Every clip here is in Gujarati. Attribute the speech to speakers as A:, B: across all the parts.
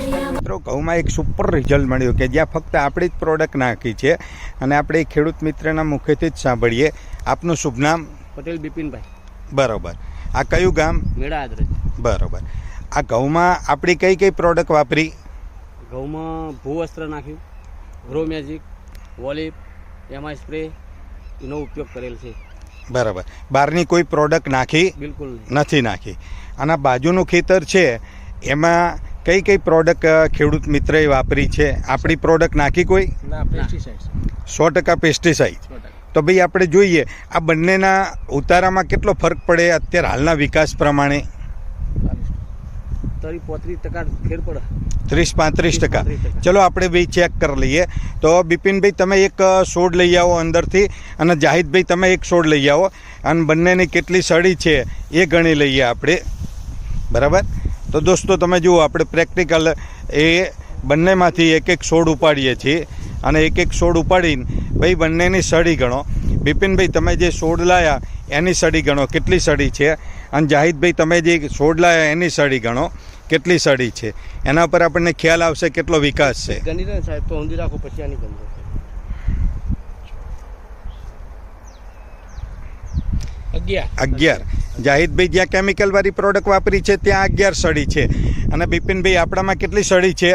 A: મિત્રો ઘઉંમાં એક સુપર રિઝલ્ટ મળ્યું કે જ્યાં ફક્ત આપણી જ પ્રોડક્ટ નાખી છે અને આપણે ખેડૂત મિત્રના મુખેથી જ સાંભળીએ. આપનું શુભ નામ?
B: પટેલ બિપિનભાઈ.
A: બરોબર. આ કયું ગામ?
B: મેળા આદરજ.
A: બરોબર. આ ઘઉંમાં આપણી કઈ કઈ પ્રોડક્ટ વાપરી?
B: ઘઉંમાં ભૂવસ્ત્ર નાખ્યું, ગ્રો મેજિક, વોલિપ, એમાં સ્પ્રે એનો ઉપયોગ કરેલ છે.
A: બરાબર. બહારની કોઈ પ્રોડક્ટ નાખી?
B: બિલકુલ
A: નથી નાખી. અને આ બાજુનું ખેતર છે એમાં કઈ કઈ પ્રોડક્ટ ખેડૂત મિત્રએ વાપરી છે? આપણી પ્રોડક્ટ નાખી કોઈ?
B: ના, પેસ્ટિસાઇડ.
A: 100% પેસ્ટિસાઇડ. તો ભાઈ આપણે જોઈએ આ બંનેના ઉતારામાં કેટલો ફરક પડે અત્યારે હાલના વિકાસ પ્રમાણે?
B: 30-35% ફેર પડે.
A: 30-35%. ચલો આપણે ભાઈ ચેક કરી લઈએ. તો બિપિનભાઈ તમે એક છોડ લઈ આવો અંદરથી અને જાહિદભાઈ તમે એક છોડ લઈ આવો અને બંનેની કેટલી સડી છે એ ગણી લઈએ આપણે. બરાબર. તો દોસ્તો તમે જુઓ આપણે પ્રેક્ટિકલ એ બંનેમાંથી એક એક છોડ ઉપાડીએ છીએ અને એક એક છોડ ઉપાડીને ભાઈ બંનેની સડી ગણો. બિપિનભાઈ તમે જે છોડ લાયા એની સડી ગણો કેટલી સડી છે અને જાહિદભાઈ તમે જે છોડ લાયા એની સડી ગણો કેટલી સડી છે. એના પર આપણને ખ્યાલ આવશે કેટલો વિકાસ છે.
B: ગણી ને સાહેબ તો ઊંધી રાખો પછી આની ગણો.
A: 11. જાહિદભાઈ જ્યાં કેમિકલ વાળી પ્રોડક્ટ વાપરી છે ત્યાં 11 સડી છે અને બિપિનભાઈ આપણામાં કેટલી સડી છે?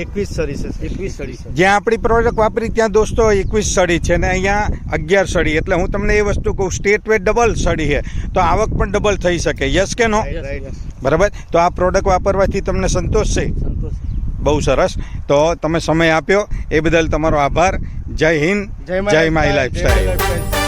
B: 21 સડી છે. 21 સડી છે.
A: જ્યાં આપણી પ્રોડક્ટ વાપરી ત્યાં દોસ્તો 21 સડી છે ને અહીંયા 11 સડી. એટલે હું તમને એ વસ્તુ કહું સ્ટેટ વેટ ડબલ સડી છે તો આવક પણ ડબલ થઈ શકે. યસ કે નો? બરાબર. તો આ પ્રોડક્ટ વાપરવાથી તમને સંતોષ છે?
B: સંતોષ.
A: બહુ સરસ. તો તમે સમય આપ્યો એ બદલ તમારો આભાર. જય હિન્દ, જય માય લાઈફસ્ટાઈલ.